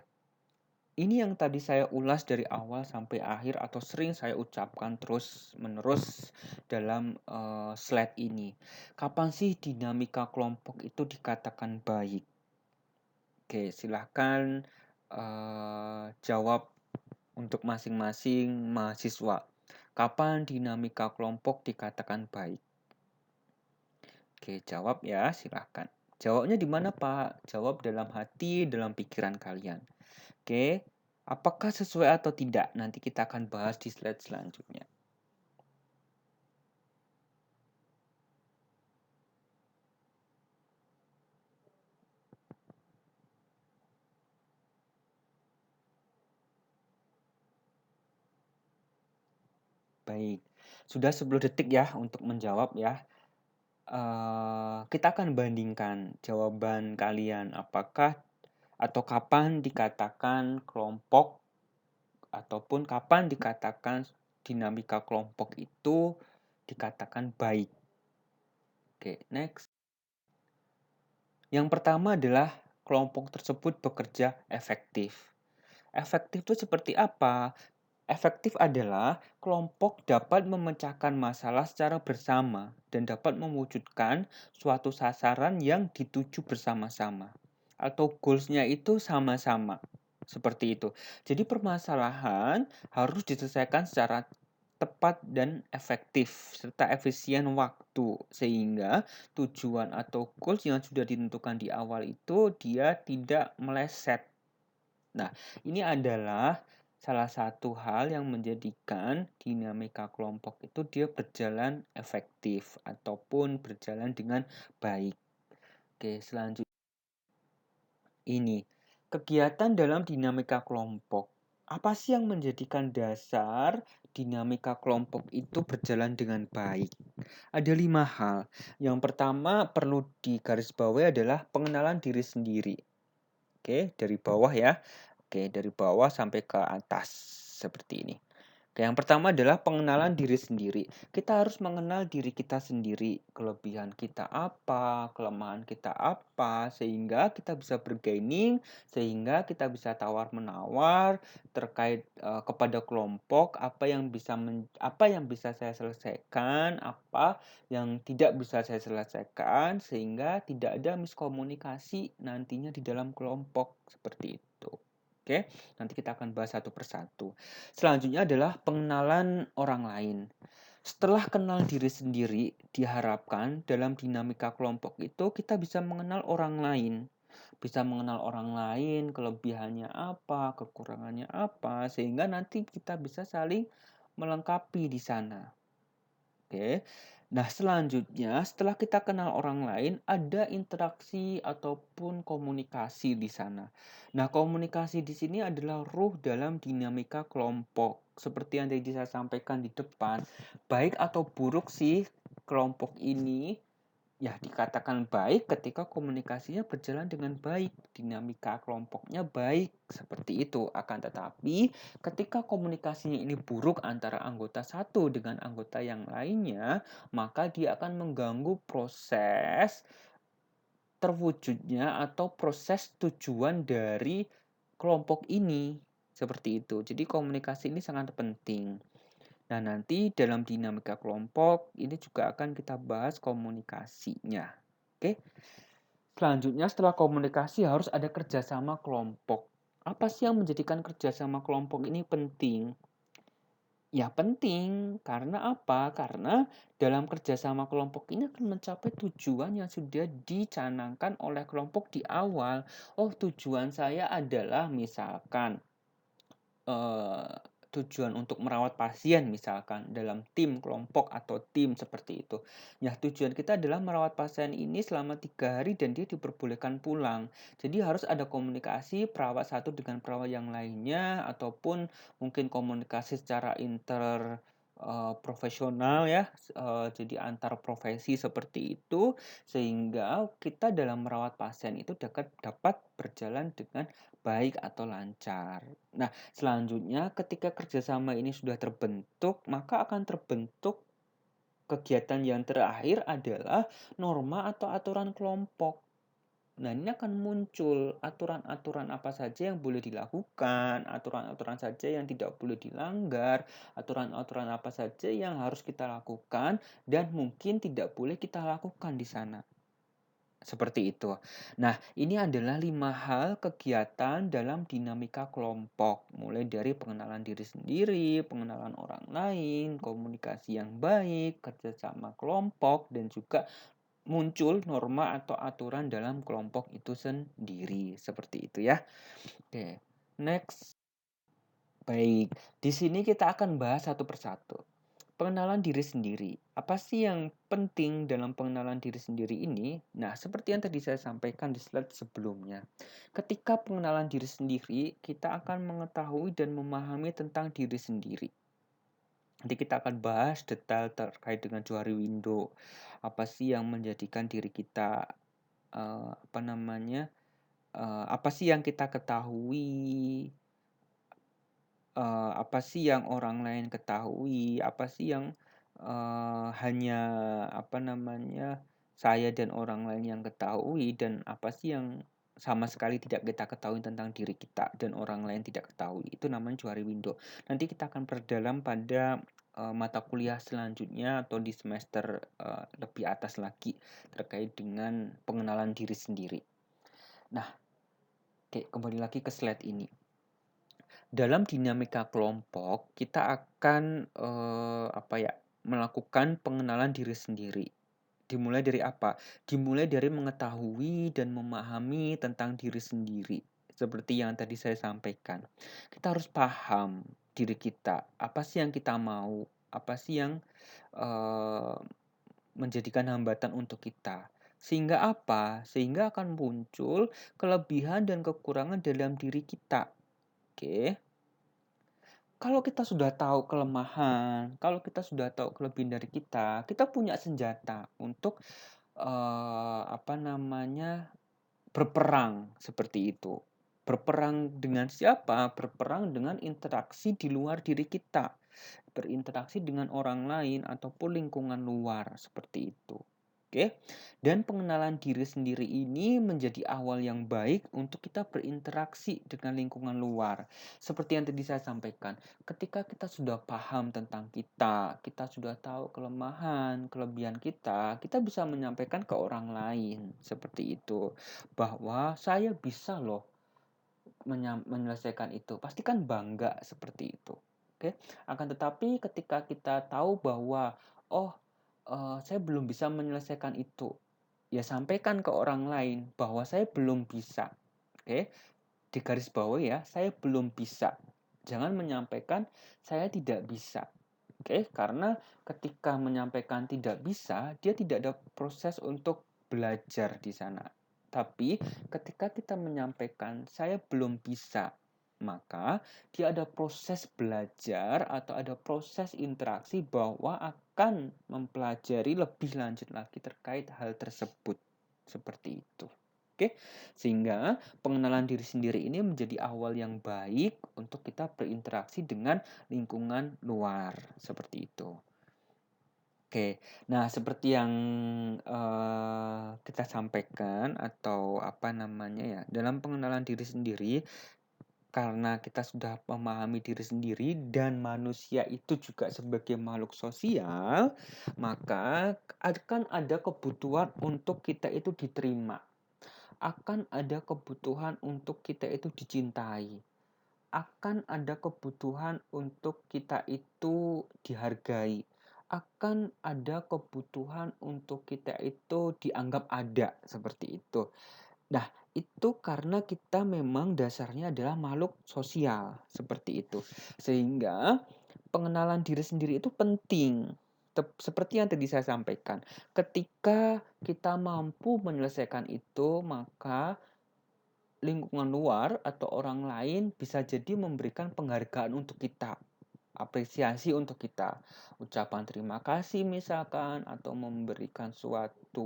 ini yang tadi saya ulas dari awal sampai akhir atau sering saya ucapkan terus-menerus dalam slide ini. Kapan sih dinamika kelompok itu dikatakan baik? Oke, silahkan jawab untuk masing-masing mahasiswa. Kapan dinamika kelompok dikatakan baik? Oke, jawab ya, silahkan. Jawabnya di mana, Pak? Jawab dalam hati, dalam pikiran kalian. Oke, apakah sesuai atau tidak? Nanti kita akan bahas di slide selanjutnya. Baik, sudah 10 detik ya untuk menjawab ya. Kita akan bandingkan jawaban kalian. Apakah Atau kapan dikatakan kelompok ataupun kapan dikatakan dinamika kelompok itu dikatakan baik. Oke, next. Yang pertama adalah kelompok tersebut bekerja efektif. Efektif itu seperti apa? Efektif adalah kelompok dapat memecahkan masalah secara bersama dan dapat mewujudkan suatu sasaran yang dituju bersama-sama. Atau goals-nya itu sama-sama. Seperti itu. Jadi permasalahan harus diselesaikan secara tepat dan efektif serta efisien waktu sehingga tujuan atau goals yang sudah ditentukan di awal itu dia tidak meleset. Nah, ini adalah salah satu hal yang menjadikan dinamika kelompok itu dia berjalan efektif ataupun berjalan dengan baik. Oke, selanjutnya ini kegiatan dalam dinamika kelompok. Apa sih yang menjadikan dasar dinamika kelompok itu berjalan dengan baik? Ada 5 hal. Yang pertama perlu digarisbawahi adalah pengenalan diri sendiri. Oke, dari bawah ya. Oke, dari bawah sampai ke atas seperti ini. Oke, yang pertama adalah pengenalan diri sendiri. Kita harus mengenal diri kita sendiri, kelebihan kita apa, kelemahan kita apa, sehingga kita bisa bergaining, sehingga kita bisa tawar-menawar terkait kepada kelompok apa yang bisa saya selesaikan, apa yang tidak bisa saya selesaikan, sehingga tidak ada miskomunikasi nantinya di dalam kelompok seperti itu. Oke, nanti kita akan bahas satu persatu. Selanjutnya adalah pengenalan orang lain. Setelah kenal diri sendiri, diharapkan dalam dinamika kelompok itu kita bisa mengenal orang lain. Bisa mengenal orang lain, kelebihannya apa, kekurangannya apa, sehingga nanti kita bisa saling melengkapi di sana. Oke. Nah, selanjutnya setelah kita kenal orang lain, ada interaksi ataupun komunikasi di sana. Nah, komunikasi di sini adalah ruh dalam dinamika kelompok. Seperti yang tadi saya sampaikan di depan, baik atau buruk sih kelompok ini ya dikatakan baik ketika komunikasinya berjalan dengan baik, dinamika kelompoknya baik, seperti itu. Akan tetapi ketika komunikasinya ini buruk antara anggota satu dengan anggota yang lainnya, maka dia akan mengganggu proses terwujudnya atau proses tujuan dari kelompok ini. Seperti itu. Jadi komunikasi ini sangat penting. Nah, nanti dalam dinamika kelompok ini juga akan kita bahas komunikasinya. Oke. Selanjutnya setelah komunikasi harus ada kerjasama kelompok. Apa sih yang menjadikan kerjasama kelompok ini penting? Ya penting, karena apa? Karena dalam kerjasama kelompok ini akan mencapai tujuan yang sudah dicanangkan oleh kelompok di awal. Oh, tujuan saya adalah misalkan Eee, tujuan untuk merawat pasien misalkan dalam tim kelompok atau tim seperti itu. Ya tujuan kita adalah merawat pasien ini selama 3 hari dan dia diperbolehkan pulang. Jadi harus ada komunikasi perawat satu dengan perawat yang lainnya ataupun mungkin komunikasi secara profesional ya, jadi antar profesi seperti itu, sehingga kita dalam merawat pasien itu dapat berjalan dengan baik atau lancar. Nah, selanjutnya ketika kerjasama ini sudah terbentuk, maka akan terbentuk kegiatan yang terakhir adalah norma atau aturan kelompok. Nah, ini akan muncul aturan-aturan apa saja yang boleh dilakukan, aturan-aturan saja yang tidak boleh dilanggar, aturan-aturan apa saja yang harus kita lakukan dan mungkin tidak boleh kita lakukan di sana. Seperti itu. Nah, ini adalah 5 hal kegiatan dalam dinamika kelompok. Mulai dari pengenalan diri sendiri, pengenalan orang lain, komunikasi yang baik, kerjasama kelompok, dan juga muncul norma atau aturan dalam kelompok itu sendiri. Seperti itu ya. Oke, next. Baik, di sini kita akan bahas satu persatu. Pengenalan diri sendiri. Apa sih yang penting dalam pengenalan diri sendiri ini? Nah, seperti yang tadi saya sampaikan di slide sebelumnya. Ketika pengenalan diri sendiri, kita akan mengetahui dan memahami tentang diri sendiri. Nanti kita akan bahas detail terkait dengan Johari Window. Apa sih yang menjadikan diri kita apa namanya? apa sih yang kita ketahui, apa sih yang orang lain ketahui, apa sih yang, hanya, apa namanya, saya dan orang lain yang ketahui, dan apa sih yang sama sekali tidak kita ketahui tentang diri kita dan orang lain tidak ketahui. Itu namanya Johari Window. Nanti kita akan perdalam pada, mata kuliah selanjutnya atau di semester, lebih atas lagi terkait dengan pengenalan diri sendiri. Nah, oke, kembali lagi ke slide ini. Dalam dinamika kelompok, kita akan, melakukan pengenalan diri sendiri. Dimulai dari apa? Dimulai dari mengetahui dan memahami tentang diri sendiri. Seperti yang tadi saya sampaikan. Kita harus paham diri kita, apa sih yang kita mau, apa sih yang, eee, menjadikan hambatan untuk kita. Sehingga apa? Sehingga akan muncul kelebihan dan kekurangan dalam diri kita, oke? Kalau kita sudah tahu kelemahan, kalau kita sudah tahu kelebihan dari kita punya senjata untuk, berperang seperti itu. Berperang dengan siapa? Berperang dengan interaksi di luar diri kita. Berinteraksi dengan orang lain ataupun lingkungan luar, seperti itu. Oke. Dan pengenalan diri sendiri ini menjadi awal yang baik untuk kita berinteraksi dengan lingkungan luar. Seperti yang tadi saya sampaikan, ketika kita sudah paham tentang kita sudah tahu kelemahan, kelebihan kita bisa menyampaikan ke orang lain seperti itu. Bahwa saya bisa loh menyelesaikan itu. Pasti kan bangga seperti itu. Oke. Akan tetapi ketika kita tahu bahwa, oh, saya belum bisa menyelesaikan itu, ya sampaikan ke orang lain bahwa saya belum bisa. Oke. Di garis bawah ya, saya belum bisa. Jangan menyampaikan saya tidak bisa. Oke, karena ketika menyampaikan tidak bisa, dia tidak ada proses untuk belajar di sana. Tapi ketika kita menyampaikan saya belum bisa, maka dia ada proses belajar atau ada proses interaksi bahwa akan mempelajari lebih lanjut lagi terkait hal tersebut. Seperti itu. Oke, sehingga pengenalan diri sendiri ini menjadi awal yang baik untuk kita berinteraksi dengan lingkungan luar, seperti itu. Oke, nah seperti yang, kita sampaikan atau dalam pengenalan diri sendiri, karena kita sudah memahami diri sendiri dan manusia itu juga sebagai makhluk sosial, maka akan ada kebutuhan untuk kita itu diterima, akan ada kebutuhan untuk kita itu dicintai, akan ada kebutuhan untuk kita itu dihargai, akan ada kebutuhan untuk kita itu dianggap ada, seperti itu. Nah, itu karena kita memang dasarnya adalah makhluk sosial, seperti itu. Sehingga pengenalan diri sendiri itu penting. Seperti yang tadi saya sampaikan, ketika kita mampu menyelesaikan itu, maka lingkungan luar atau orang lain bisa jadi memberikan penghargaan untuk kita, apresiasi untuk kita, ucapan terima kasih misalkan, atau memberikan suatu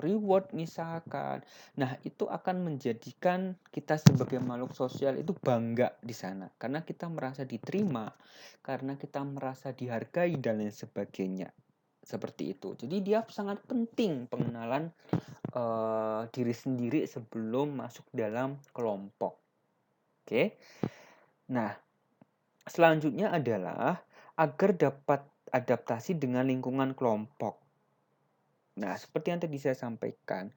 reward misalkan. Nah, itu akan menjadikan kita sebagai makhluk sosial itu bangga di sana, karena kita merasa diterima, karena kita merasa dihargai dan lain sebagainya. Seperti itu. Jadi dia sangat penting pengenalan diri sendiri sebelum masuk dalam kelompok. Oke. Nah, selanjutnya adalah agar dapat adaptasi dengan lingkungan kelompok. Nah, seperti yang tadi saya sampaikan,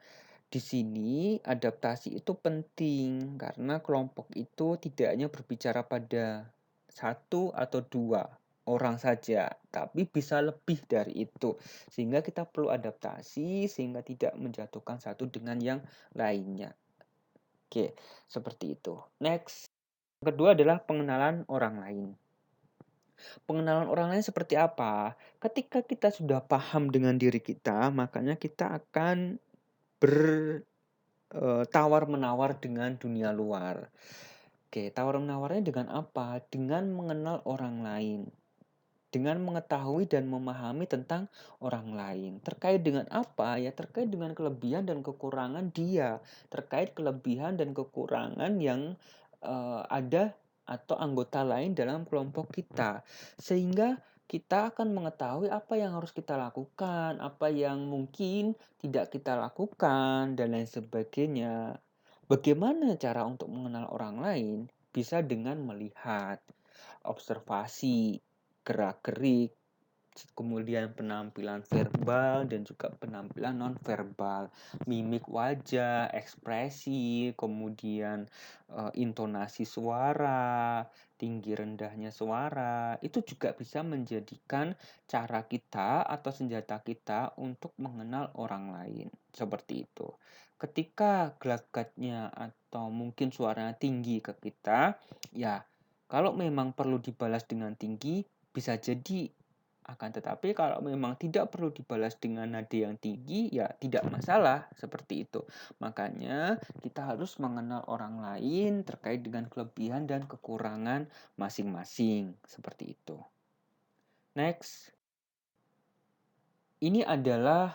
di sini adaptasi itu penting karena kelompok itu tidak hanya berbicara pada satu atau dua orang saja, tapi bisa lebih dari itu. Sehingga kita perlu adaptasi sehingga tidak menjatuhkan satu dengan yang lainnya. Oke, seperti itu. Next, yang kedua adalah pengenalan orang lain. Pengenalan orang lain seperti apa? Ketika kita sudah paham dengan diri kita, makanya kita akan tawar-menawar dengan dunia luar. Oke, tawar-menawarnya dengan apa? Dengan mengenal orang lain. dengan mengetahui dan memahami tentang orang lain. Terkait dengan apa? Ya terkait dengan kelebihan dan kekurangan dia, terkait kelebihan dan kekurangan yang, ada atau anggota lain dalam kelompok kita. Sehingga kita akan mengetahui apa yang harus kita lakukan, apa yang mungkin tidak kita lakukan, dan lain sebagainya. Bagaimana cara untuk mengenal orang lain? Bisa dengan melihat, observasi, gerak-gerik, kemudian penampilan verbal dan juga penampilan nonverbal, mimik wajah, ekspresi, kemudian intonasi suara, tinggi rendahnya suara, itu juga bisa menjadikan cara kita atau senjata kita untuk mengenal orang lain. Seperti itu. Ketika gelagatnya atau mungkin suaranya tinggi ke kita, ya kalau memang perlu dibalas dengan tinggi, bisa jadi. Akan tetapi kalau memang tidak perlu dibalas dengan nada yang tinggi, ya tidak masalah, seperti itu. Makanya kita harus mengenal orang lain terkait dengan kelebihan dan kekurangan masing-masing, seperti itu. Next. Ini adalah,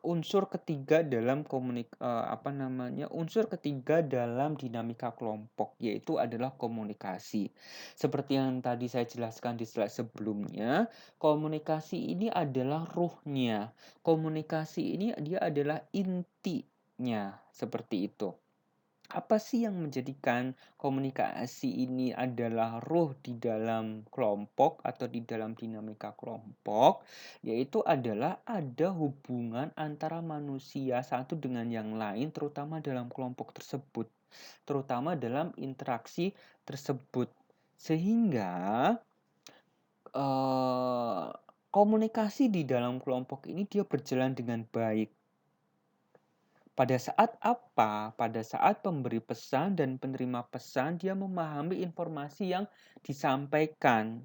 unsur ketiga dalam unsur ketiga dalam dinamika kelompok, yaitu adalah komunikasi. Seperti yang tadi saya jelaskan di slide sebelumnya, komunikasi ini adalah ruhnya. Komunikasi ini dia adalah intinya, seperti itu. Apa sih yang menjadikan komunikasi ini adalah ruh di dalam kelompok atau di dalam dinamika kelompok? Yaitu adalah ada hubungan antara manusia satu dengan yang lain, terutama dalam kelompok tersebut, terutama dalam interaksi tersebut. Sehingga komunikasi di dalam kelompok ini dia berjalan dengan baik. Pada saat apa? Pada saat pemberi pesan dan penerima pesan dia memahami informasi yang disampaikan.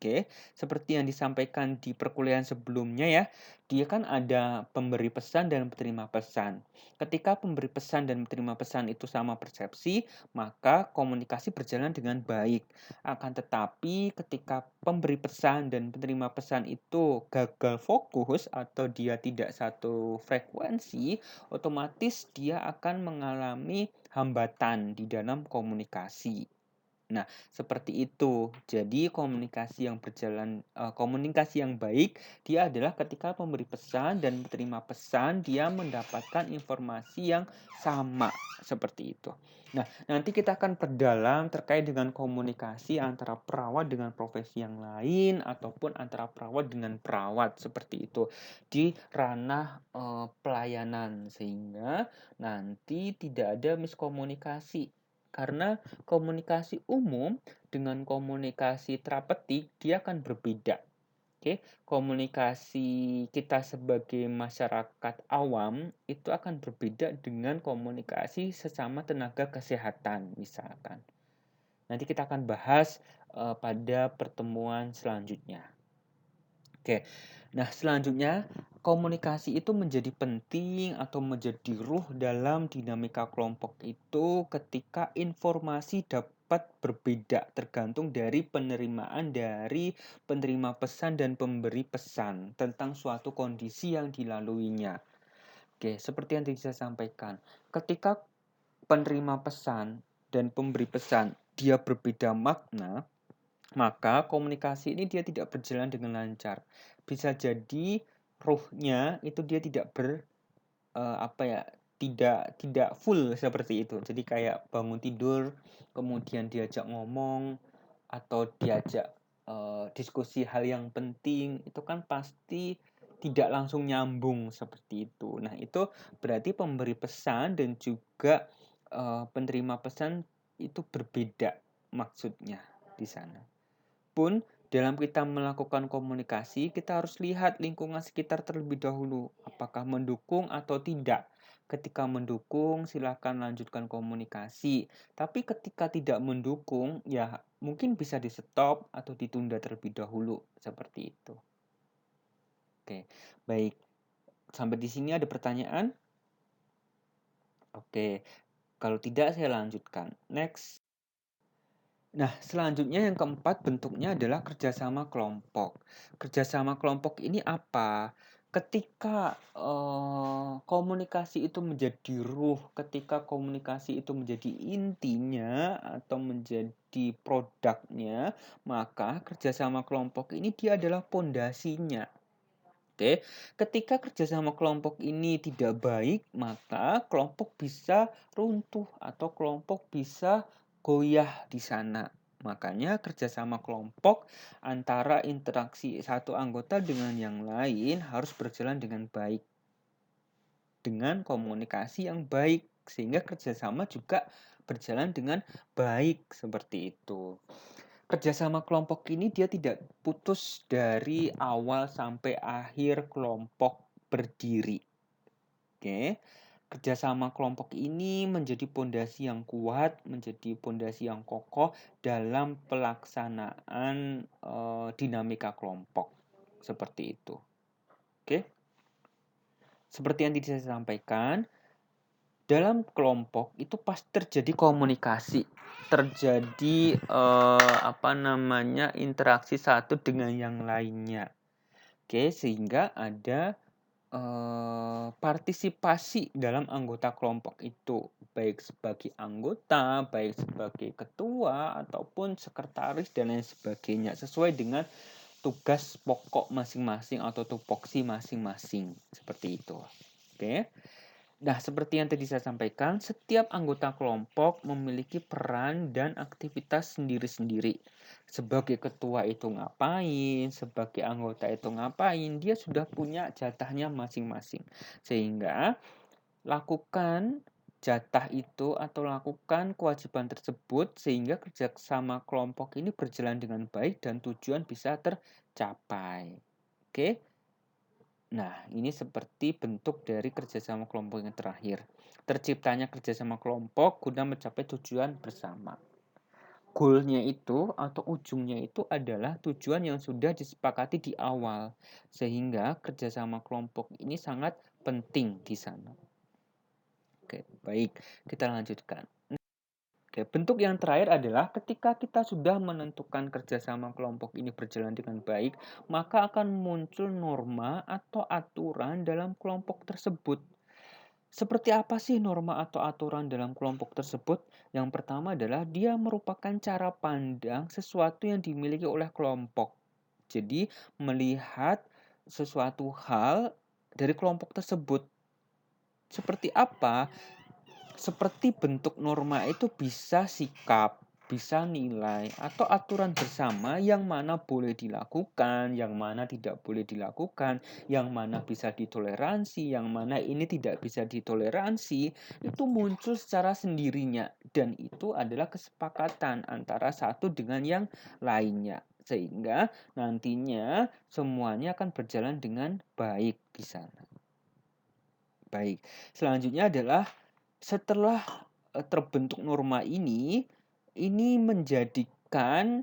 Oke, seperti yang disampaikan di perkuliahan sebelumnya ya, dia kan ada pemberi pesan dan penerima pesan. Ketika pemberi pesan dan penerima pesan itu sama persepsi, maka komunikasi berjalan dengan baik. Akan tetapi ketika pemberi pesan dan penerima pesan itu gagal fokus atau dia tidak satu frekuensi, otomatis dia akan mengalami hambatan di dalam komunikasi. Nah, seperti itu. Jadi komunikasi yang baik dia adalah ketika pemberi pesan dan penerima pesan dia mendapatkan informasi yang sama, seperti itu. Nah, nanti kita akan perdalam terkait dengan komunikasi antara perawat dengan profesi yang lain ataupun antara perawat dengan perawat, seperti itu di ranah pelayanan, sehingga nanti tidak ada miskomunikasi. Karena komunikasi umum dengan komunikasi terapeutik dia akan berbeda. Oke, komunikasi kita sebagai masyarakat awam itu akan berbeda dengan komunikasi sesama tenaga kesehatan misalkan. Nanti kita akan bahas pada pertemuan selanjutnya. Oke. Nah, selanjutnya komunikasi itu menjadi penting atau menjadi ruh dalam dinamika kelompok itu ketika informasi dapat berbeda tergantung dari penerimaan dari penerima pesan dan pemberi pesan tentang suatu kondisi yang dilaluinya. Oke, seperti yang tadi saya sampaikan, ketika penerima pesan dan pemberi pesan dia berbeda makna, maka komunikasi ini dia tidak berjalan dengan lancar. Bisa jadi ruhnya itu dia tidak tidak full seperti itu. Jadi kayak bangun tidur, kemudian diajak ngomong atau diajak diskusi hal yang penting, itu kan pasti tidak langsung nyambung seperti itu. Nah, itu berarti pemberi pesan dan juga penerima pesan itu berbeda maksudnya di sana. Pun dalam kita melakukan komunikasi, kita harus lihat lingkungan sekitar terlebih dahulu, apakah mendukung atau tidak. Ketika mendukung, silakan lanjutkan komunikasi. Tapi ketika tidak mendukung, ya mungkin bisa di-stop atau ditunda terlebih dahulu, seperti itu. Oke, baik. Sampai di sini ada pertanyaan? Oke, kalau tidak saya lanjutkan. Next. Nah, selanjutnya yang keempat bentuknya adalah kerjasama kelompok. Kerjasama kelompok ini apa? Ketika komunikasi itu menjadi ruh, ketika komunikasi itu menjadi intinya atau menjadi produknya, maka kerjasama kelompok ini dia adalah pondasinya. Oke, ketika kerjasama kelompok ini tidak baik, maka kelompok bisa runtuh atau kelompok bisa goyah di sana. Makanya kerjasama kelompok antara interaksi satu anggota dengan yang lain harus berjalan dengan baik, dengan komunikasi yang baik, sehingga kerjasama juga berjalan dengan baik seperti itu. Kerjasama kelompok ini dia tidak putus dari awal sampai akhir kelompok berdiri. Oke. Kerjasama kelompok ini menjadi pondasi yang kuat, menjadi pondasi yang kokoh dalam pelaksanaan dinamika kelompok. Seperti itu. Oke. Seperti yang tadi saya sampaikan, dalam kelompok itu pasti terjadi komunikasi, terjadi interaksi satu dengan yang lainnya. Oke, sehingga ada partisipasi dalam anggota kelompok itu, baik sebagai anggota, baik sebagai ketua ataupun sekretaris dan lain sebagainya, sesuai dengan tugas pokok masing-masing atau tupoksi masing-masing, seperti itu. Oke. Nah, seperti yang tadi saya sampaikan, setiap anggota kelompok memiliki peran dan aktivitas sendiri-sendiri. Sebagai ketua itu ngapain, sebagai anggota itu ngapain, dia sudah punya jatahnya masing-masing. Sehingga lakukan jatah itu atau lakukan kewajiban tersebut sehingga kerjasama kelompok ini berjalan dengan baik dan tujuan bisa tercapai. Oke? Nah, ini seperti bentuk dari kerjasama kelompok yang terakhir. Terciptanya kerjasama kelompok guna mencapai tujuan bersama. Goalnya itu atau ujungnya itu adalah tujuan yang sudah disepakati di awal. Sehingga kerjasama kelompok ini sangat penting di sana. Oke, baik. Kita lanjutkan. Oke, bentuk yang terakhir adalah ketika kita sudah menentukan kerjasama kelompok ini berjalan dengan baik, maka akan muncul norma atau aturan dalam kelompok tersebut. Seperti apa sih norma atau aturan dalam kelompok tersebut? Yang pertama adalah dia merupakan cara pandang sesuatu yang dimiliki oleh kelompok. Jadi, melihat sesuatu hal dari kelompok tersebut. Seperti apa? Seperti bentuk norma itu bisa sikap, bisa nilai, atau aturan bersama yang mana boleh dilakukan, yang mana tidak boleh dilakukan, yang mana bisa ditoleransi, yang mana ini tidak bisa ditoleransi, itu muncul secara sendirinya. Dan itu adalah kesepakatan antara satu dengan yang lainnya. Sehingga nantinya semuanya akan berjalan dengan baik di sana. Baik, selanjutnya adalah setelah terbentuk norma ini menjadikan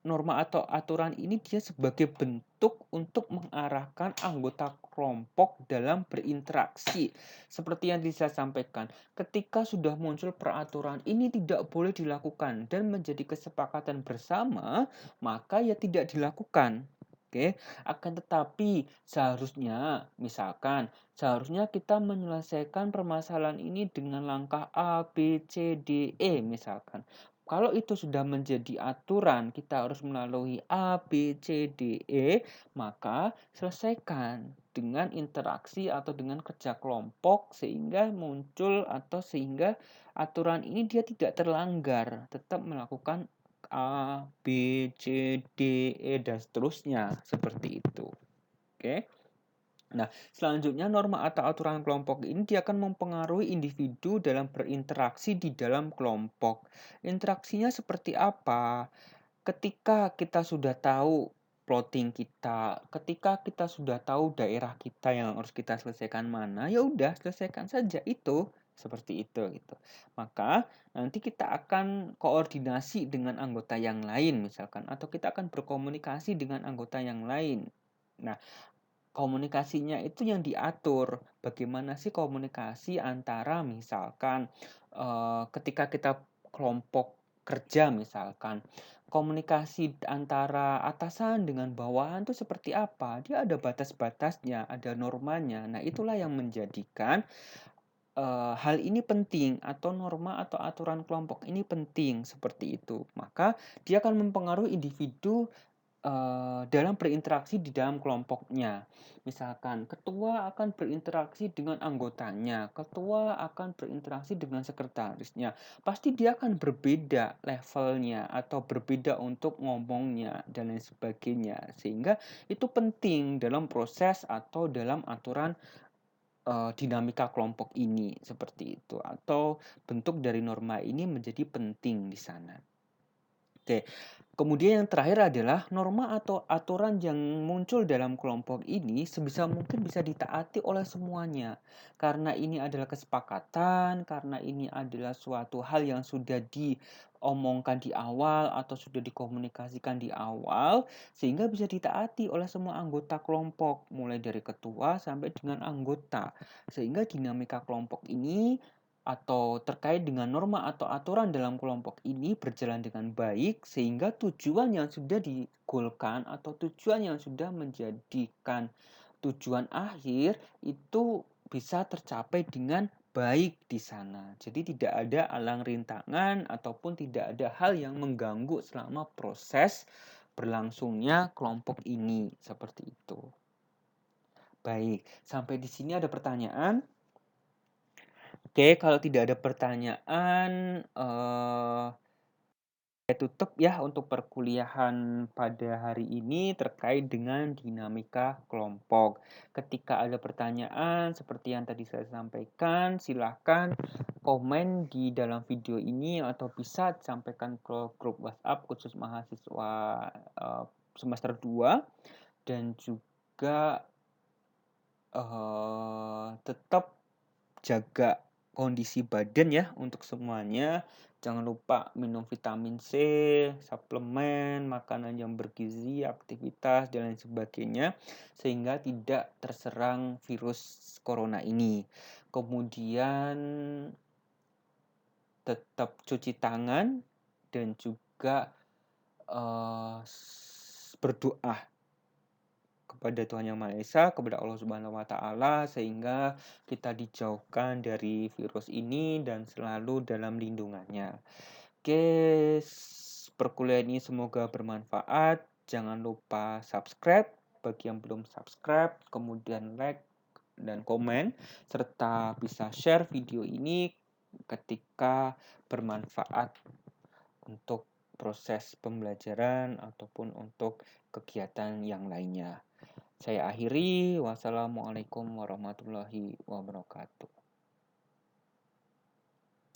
norma atau aturan ini dia sebagai bentuk untuk mengarahkan anggota kelompok dalam berinteraksi. Seperti yang bisa saya sampaikan, ketika sudah muncul peraturan ini tidak boleh dilakukan dan menjadi kesepakatan bersama, maka ya tidak dilakukan. Oke, akan tetapi seharusnya kita menyelesaikan permasalahan ini dengan langkah A, B, C, D, E misalkan. Kalau itu sudah menjadi aturan, kita harus melalui A, B, C, D, E, maka selesaikan dengan interaksi atau dengan kerja kelompok sehingga muncul atau sehingga aturan ini dia tidak terlanggar, tetap melakukan A, B, C, D, E, dan seterusnya, seperti itu. Oke. Nah, selanjutnya norma atau aturan kelompok ini dia akan mempengaruhi individu dalam berinteraksi di dalam kelompok. Interaksinya seperti apa? Ketika kita sudah tahu plotting kita, ketika kita sudah tahu daerah kita yang harus kita selesaikan mana, ya udah selesaikan saja itu. Seperti itu gitu. Maka nanti kita akan koordinasi dengan anggota yang lain misalkan atau kita akan berkomunikasi dengan anggota yang lain. Nah, komunikasinya itu yang diatur. Bagaimana sih komunikasi antara misalkan, ketika kita kelompok kerja misalkan, komunikasi antara atasan dengan bawahan itu seperti apa? Dia ada batas-batasnya, ada normanya. Nah, itulah yang menjadikan, hal ini penting atau norma atau aturan kelompok ini penting, seperti itu. Maka dia akan mempengaruhi individu dalam berinteraksi di dalam kelompoknya. Misalkan ketua akan berinteraksi dengan anggotanya, ketua akan berinteraksi dengan sekretarisnya. Pasti dia akan berbeda levelnya atau berbeda untuk ngomongnya dan lain sebagainya. Sehingga itu penting dalam proses atau dalam aturan, dinamika kelompok ini, seperti itu. Atau bentuk dari norma ini menjadi penting di sana. Oke, kemudian yang terakhir adalah norma atau aturan yang muncul dalam kelompok ini sebisa mungkin bisa ditaati oleh semuanya. Karena ini adalah kesepakatan, karena ini adalah suatu hal yang sudah diomongkan di awal atau sudah dikomunikasikan di awal, sehingga bisa ditaati oleh semua anggota kelompok, mulai dari ketua sampai dengan anggota. Sehingga dinamika kelompok ini atau terkait dengan norma atau aturan dalam kelompok ini berjalan dengan baik sehingga tujuan yang sudah digolkan atau tujuan yang sudah menjadikan tujuan akhir itu bisa tercapai dengan baik di sana. Jadi tidak ada alang rintangan ataupun tidak ada hal yang mengganggu selama proses berlangsungnya kelompok ini, seperti itu. Baik, sampai di sini ada pertanyaan? Oke, kalau tidak ada pertanyaan, saya tutup ya untuk perkuliahan pada hari ini terkait dengan dinamika kelompok. Ketika ada pertanyaan seperti yang tadi saya sampaikan, silahkan komen di dalam video ini atau bisa sampaikan ke grup WhatsApp khusus mahasiswa semester 2 dan juga tetap jaga kondisi badan ya untuk semuanya. Jangan lupa minum vitamin C, suplemen, makanan yang bergizi, aktivitas, dan lain sebagainya, sehingga tidak terserang virus corona ini. Kemudian tetap cuci tangan dan juga berdoa kepada Tuhan Yang Maha Esa, kepada Allah Subhanahu wa taala sehingga kita dijauhkan dari virus ini dan selalu dalam lindungannya. Oke, perkuliahan ini semoga bermanfaat. Jangan lupa subscribe bagi yang belum subscribe, kemudian like dan komen serta bisa share video ini ketika bermanfaat untuk proses pembelajaran ataupun untuk kegiatan yang lainnya. Saya akhiri, wassalamualaikum warahmatullahi wabarakatuh.